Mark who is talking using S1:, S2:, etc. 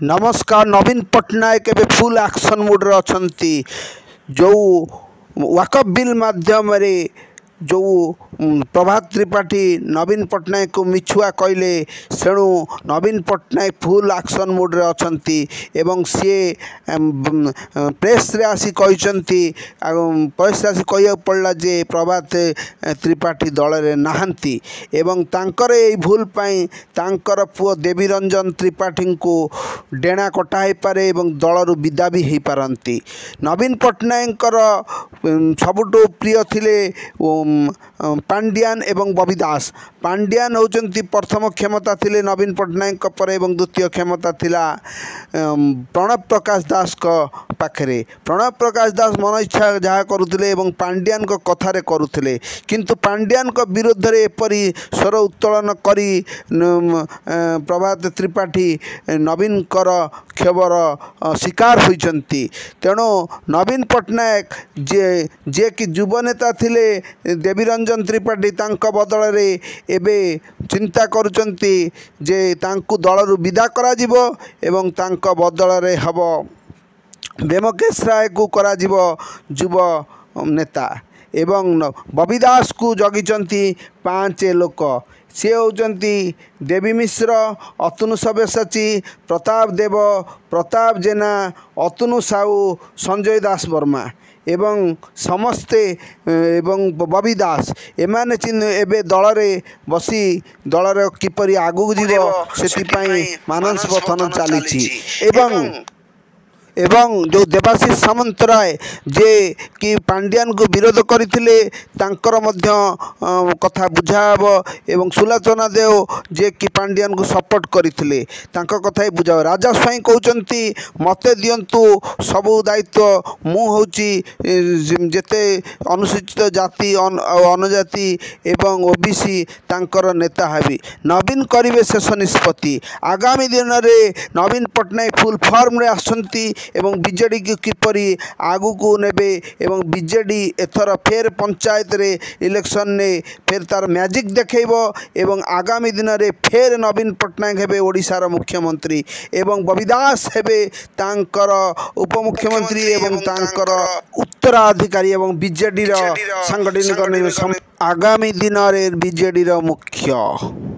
S1: नमस्कार। नवीन पट्टनायक एवं full action mode रे अछंती। जो वाकफ बिल माध्यम रे जो प्रभात त्रिपाठी नवीन पट्टनायक को मिछुआ कहले सेणु नवीन पट्टनायक फुल एक्शन मोड रे अछंती एवं सी प्रेस रे आसी कहचंती प्रेस रे आसी कहिया पड़ला जे प्रभात त्रिपाठी दल रे नाहंती एवं तांकर ए भूल पाई तांकर पुओ देवी रंजन त्रिपाठी को डेणा कटा हो पारे एवं दलरु विदा भी हो पारती। नवीन पट्टनायक सबुठु प्रिय थिले पांड्यान एवं बबी दास। पांड्यान होचंती प्रथम क्षमता थिले नवीन पट्टनायक पर एवं द्वितीय क्षमता थिला प्रणव प्रकाश दास को पाखरे। प्रणव प्रकाश दास मन इच्छा जहाँ करुले एवं पांड्यान को कथारे करुले किंतु पांड्यान को विरोध रे एपरी स्वर उत्तोलन करी प्रभात त्रिपाठी नवीन कर क्षोभर शिकार होइचंती। तेणु नवीन पट्टनायक जे कि युवा नेता थिले देवी रंजन त्रिपाठी तांको बदल रे एबे चिंता करुचंती जे तांकु दलरु विदा करा जिवो एवं तांको बदल रे हबो बेमकेश राय को करा जिवो युवा नेता एवं बबी दास को जगिचंती 5 लोक। सी होचंती देवी मिश्र, अतनु सब्यसाची, प्रताप देव, प्रताप जेना, अतनु साहू, संजय दास वर्मा एवं समस्ते एवं बबी दास एमाने चिन्ह एबे दल रे बसी दल रे किपरि आगु जीवो सेति पई मानस पथन चली एवं जो देवाशीष सामंतराय जे कि पांड्यान को विरोध करथिले तांकर मध्य कथा बुझाब एवं सुलोचना देव जे कि पांड्यान को सपोर्ट करथिले तांक कथा ही बुझाब। राजा स्वाई कहउचंती मते दियंतु सबु दायित्व मु होची जेते अनुसूचित जाति अनुजाति एवं ओबीसी तांकर नेता हेबी नवीन करिवे शेष निष्पत्ति। आगामी दिन रे नवीन पट्टनायक फुल फॉर्म रे आसंती एवं बीजेडी की किपरि आगु को नेबे एवं बीजेडी एथर फेर पंचायत रे इलेक्शन ने फेर तार मैजिक देखैबो एवं आगामी दिन रे फेर नवीन पट्टनायक हेबे ओडिशार मुख्यमंत्री एवं बबी दास हेबे तांकर उपमुख्यमंत्री एवं तांकर उत्तराधिकारी एवं बीजेडी रो सांगठनिक आगामी दिन रे बीजेडी रो मुख्य।